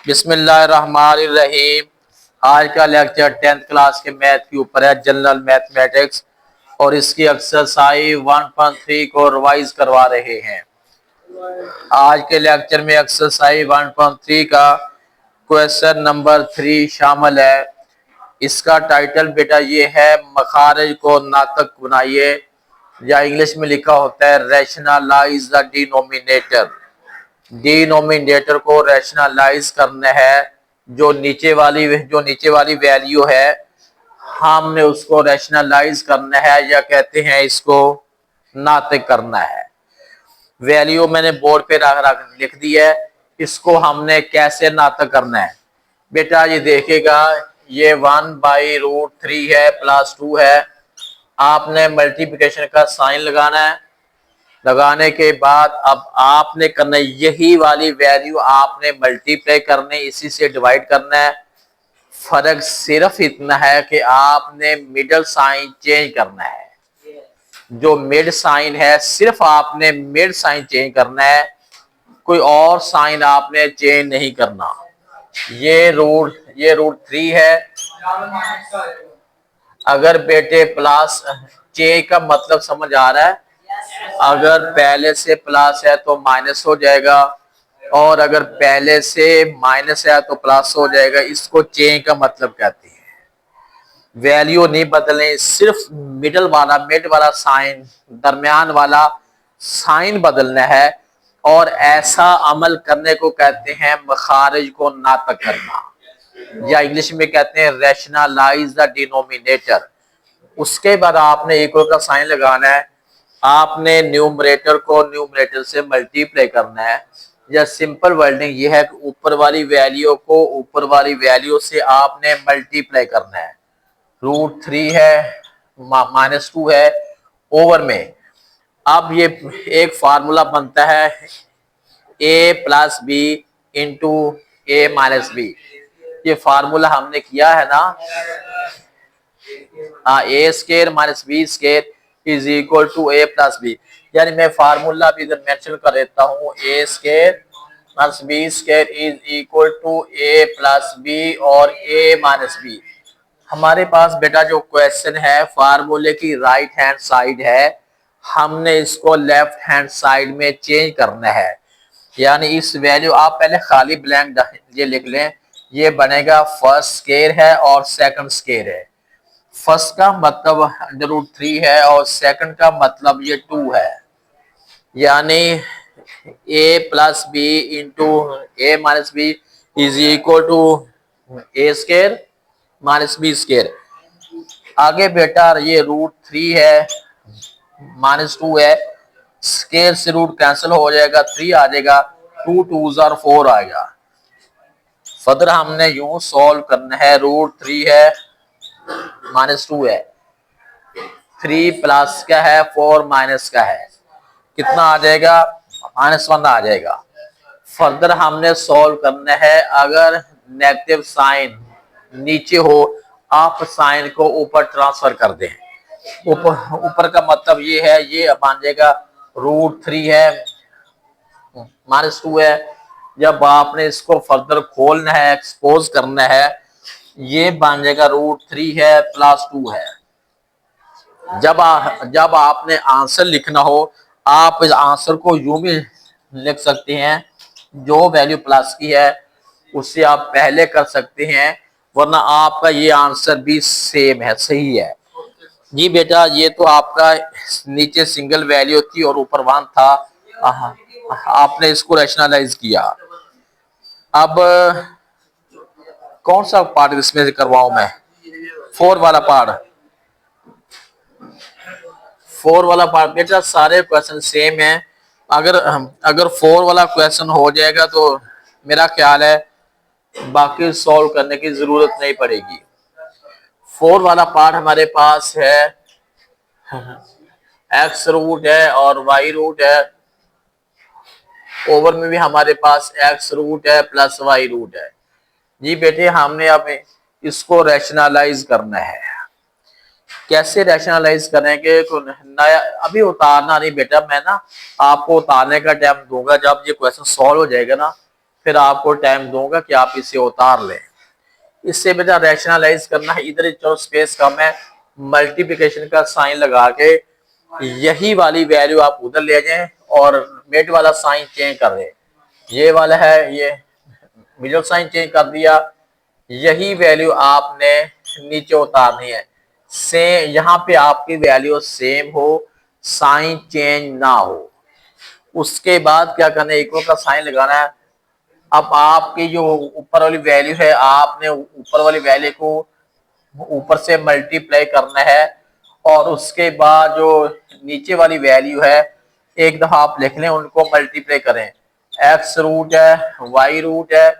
बिस्मिल्लाहिर्रहमानिर्रहीम। आज का लेक्चर 10th क्लास के मैथ के ऊपर है, जनरल मैथमेटिक्स, और इसकी एक्सरसाइज 1.3 को रिवाइज करवा रहे हैं। आज के लेक्चर में एक्सरसाइज 1.3 का क्वेश्चन नंबर 3 शामिल है। इसका टाइटल बेटा ये है, मखारिज को नातक बनाइए, या इंग्लिश में लिखा होता है रैशनलाइज द डिनोमिनेटर। डिनोमिनेटर को रैशनलाइज करना है। जो नीचे वाली वैल्यू है, हमने उसको रैशनलाइज करना है, या कहते हैं इसको नातिक करना है। वैल्यू मैंने बोर्ड पे रख लिख दी है। इसको हमने कैसे नातक करना है बेटा, ये देखेगा, ये 1/√3 है प्लस 2 है। आपने मल्टीप्लिकेशन का साइन लगाना है। लगाने के बाद अब आपने करना है, यही वाली वैल्यू आपने मल्टीप्लाई करने, इसी से डिवाइड करना है। फर्क सिर्फ इतना है कि आपने मिडल साइन चेंज करना है। जो मिड साइन है, सिर्फ आपने मिड साइन चेंज करना है, कोई और साइन आपने चेंज नहीं करना। ये√3 है। अगर बेटे प्लस, चेंज का मतलब समझ आ रहा है? अगर पहले से प्लस है तो माइनस हो जाएगा, और अगर पहले से माइनस है तो प्लस हो जाएगा। इसको चेंज का मतलब कहते हैं। वैल्यू नहीं बदलने, सिर्फ मिड वाला साइन, दरमियान वाला साइन बदलना है। और ऐसा अमल करने को कहते हैं मखारिज को नातक करना, या इंग्लिश में कहते हैं रैशनलाइज द डिनोमिनेटर। उसके बाद आपने इक्वल का साइन लगाना है। आपने न्यूमरेटर को न्यूमरेटर से मल्टीप्लाई करना है, या सिंपल वर्डिंग ये है कि ऊपर वाली वैल्यू को ऊपर वाली वैल्यू से आपने मल्टीप्लाई करना है। √3 है, -2 है, ओवर में। अब ये एक फार्मूला बनता है, a+b इंटू a-b। ये फार्मूला हमने किया है ना, a² - b² is equal to a+b। यानी मैं फार्मूला भी इधर मेंशन कर देता हूँ, a² - b² is equal to a+b और a-b। हमारे पास बेटा जो क्वेश्चन है, फार्मूले की राइट हैंड साइड है, हमने इसको लेफ्ट हैंड साइड में चेंज करना है। यानी इस वैल्यू, आप पहले खाली ब्लैंक ये लिख लें, ये बनेगा फर्स्ट स्क्वायर है और सेकंड स्क्वायर है। फर्स्ट का मतलब √3 है और सेकंड का मतलब ये 2 है। यानी a+b into a-b is equal to a² - b²। आगे बेटा ये √3 है, -2 है, स्क्वायर से रूट कैंसिल हो जाएगा, 3 आ जाएगा, 2 2s और 4 आएगा। फर्दर हमने यूं सॉल्व करना है। √3 है, -2 है, 3 प्लस का है, 4 माइनस का है, कितना आ जाएगा? -1 आ जाएगा। फर्दर हमने सॉल्व करना है। अगर नेगेटिव साइन नीचे हो, आप साइन को ऊपर ट्रांसफर कर दें। ऊपर का मतलब ये है, ये बन जाएगा √3 है, -2 है। जब आपने इसको फर्दर खोलना है, एक्सपोज करना है, ये बन जाएगा √3 है प्लस 2 है। जब आपने आंसर लिखना हो, आप इस आंसर को यूं भी लिख सकते हैं, जो वैल्यू प्लस की है उससे आप पहले कर सकते हैं, वरना आपका ये आंसर भी सेम है, सही है। जी बेटा, ये तो आपका नीचे सिंगल वैल्यू थी और ऊपर 1 था, आपने इसको रैशनलाइज किया। अब कौन सा पार्ट इसमें से करवाऊं मैं? 4 वाला पार्ट। 4 वाला पार्ट बेटा, सारे क्वेश्चन सेम है। अगर 4 वाला क्वेश्चन हो जाएगा तो मेरा ख्याल है बाकी सॉल्व करने की जरूरत नहीं पड़ेगी। 4 वाला पार्ट हमारे पास है, x रूट है और y रूट है, ओवर में भी हमारे पास x रूट है प्लस y रूट है। जी बेटे, हमने अब इसको रैशनलाइज करना है। कैसे रैशनलाइज करेंगे? तो नया अभी उतारना नहीं बेटा, मैं ना आपको उतारने का टाइम दूंगा जब ये क्वेश्चन सॉल्व हो जाएगा ना, फिर आपको टाइम दूंगा कि आप इसे उतार लें। इससे बेटा रैशनलाइज करना है, इधर चलो स्पेस कम है, मल्टीप्लिकेशन का साइन लगा के यही वाली वैल्यू आप उधर ले जाएं और मिड वाला साइन चेंज कर दें। ये वाला है, ये मिडिल साइन चेंज कर दिया, यही वैल्यू आपने नीचे उतारनी है। सेम यहाँ पे आपकी वैल्यू सेम हो, साइन चेंज ना हो। उसके बाद क्या करना है, इक्वल का साइन लगाना है। अब आपकी जो ऊपर वाली वैल्यू है, आपने ऊपर वाली वैल्यू को ऊपर से मल्टीप्लाई करना है और उसके बाद जो नीचे वाली वैल्यू है एक दफा आप लिख लें, उनको मल्टीप्लाई करें। एक्स रूट है, वाई रूट है,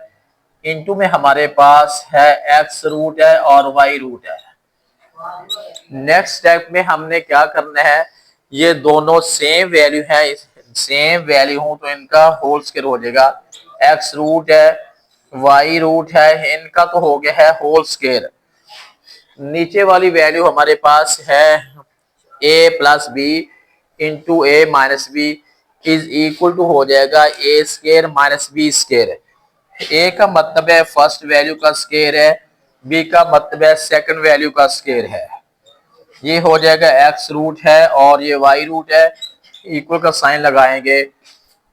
इनटू में हमारे पास है एक्स रूट है और वाई रूट है। नेक्स्ट स्टेप में हमने क्या करना है, ये दोनों सेम वैल्यू है, सेम वैल्यू हो तो इनका होल स्क्वायर हो जाएगा। एक्स रूट है, वाई रूट है, इनका तो हो गया है होल स्क्वायर। नीचे वाली वैल्यू हमारे पास है a plus B into A minus B is equal to हो जाएगा A square minus B square. A का मतलब है फर्स्ट वैल्यू का स्क्वायर है, बी का मतलब है सेकंड वैल्यू का स्क्वायर है। ये हो जाएगा एक्स रूट है और ये वाई रूट है, इक्वल का साइन लगाएंगे।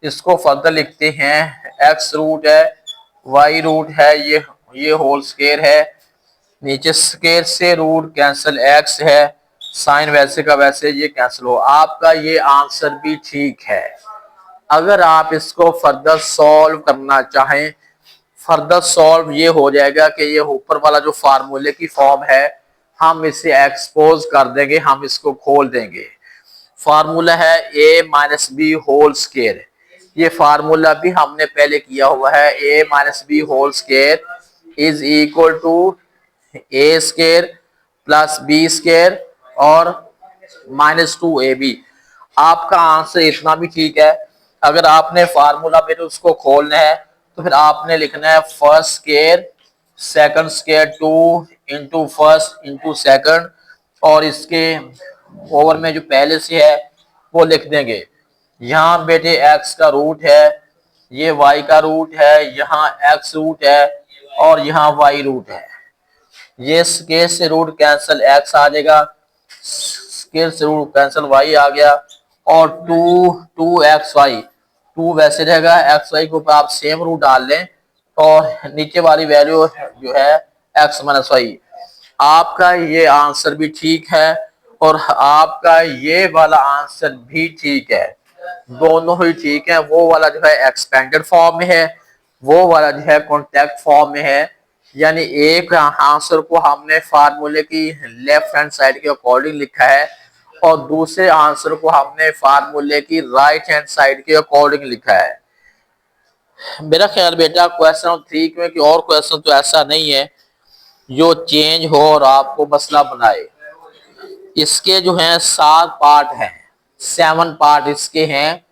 इसको फर्दर लिखते हैं, एक्स रूट है, वाई रूट है, ये होल स्क्वायर है, नीचे स्क्वायर से रूट कैंसिल, एक्स है, साइन वैसे का वैसे ये कैंसिल हो। आपका ये आंसर भी ठीक है। अगर आप इसको फर्दर सॉल्व करना चाहें, फर्दर सॉल्व ये हो जाएगा कि ये ऊपर वाला जो फार्मूले की फॉर्म है हम इसे एक्सपोज कर देंगे, हम इसको खोल देंगे। फार्मूला है a minus B whole square. ये फार्मूला भी हमने पहले किया हुआ है, a minus B whole square is equal to A square plus B square और माइनस 2ab। आपका आंसर इतना भी ठीक है। अगर आपने फार्मूला में उसको खोलना है तो फिर आपने लिखना है first square second square 2 into first into second और इसके ओवर में जो पहले से है वो लिख देंगे। यहाँ बेटे x का रूट है, ये y का रूट है, यहाँ x रूट है और यहाँ y रूट है। ये स्क्वायर से रूट कैंसिल x आ जाएगा, स्क्वायर से रूट कैंसिल y आ गया और 2xy, 2 वैसे रहेगा, xy के ऊपर आप सेम रूट डाल लें और नीचे वाली वैल्यू जो है x माइनस वाई। आपका ये आंसर भी ठीक है और आपका ये वाला आंसर भी ठीक है, दोनों ही ठीक है। वो वाला जो है एक्सपेंडेड फॉर्म में है, वो वाला जो है कॉन्टैक्ट फॉर्म में है। यानी एक आंसर को हमने फार्मूले की लेफ्ट हैंड साइड के अकॉर्डिंग लिखा है और दूसरे आंसर को हमने फार्मूले की राइट हैंड साइड के अकॉर्डिंग लिखा है। मेरा ख्याल बेटा क्वेश्चन 3 में कि और क्वेश्चन तो ऐसा नहीं है जो चेंज हो और आपको मसला बनाए। इसके जो हैं 7 पार्ट हैं, 7 पार्ट इसके हैं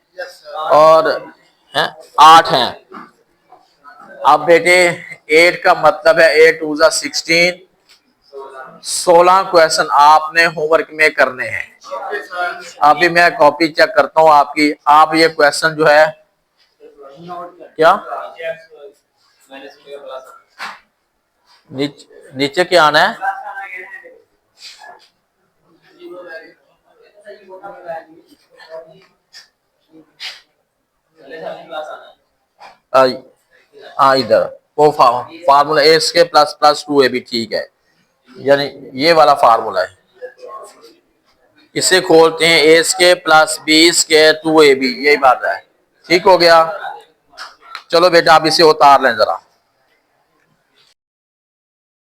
और 8 हैं। अब बेटे 8 का मतलब है 8 2 16, 16 क्वेश्चन आपने होमवर्क में करने हैं। अभी मैं कॉपी चेक करता हूँ आपकी। आप ये क्वेश्चन जो है क्या नीचे क्या आना है, इधर वो फार्मूला ए स्क्वायर प्लस प्लस 2ab ठीक है, यानी ये वाला फार्मूला है। इसे खोलते हैं, a square plus B square 2ab, यही बात है। ठीक हो गया। चलो बेटा आप इसे उतार लें जरा।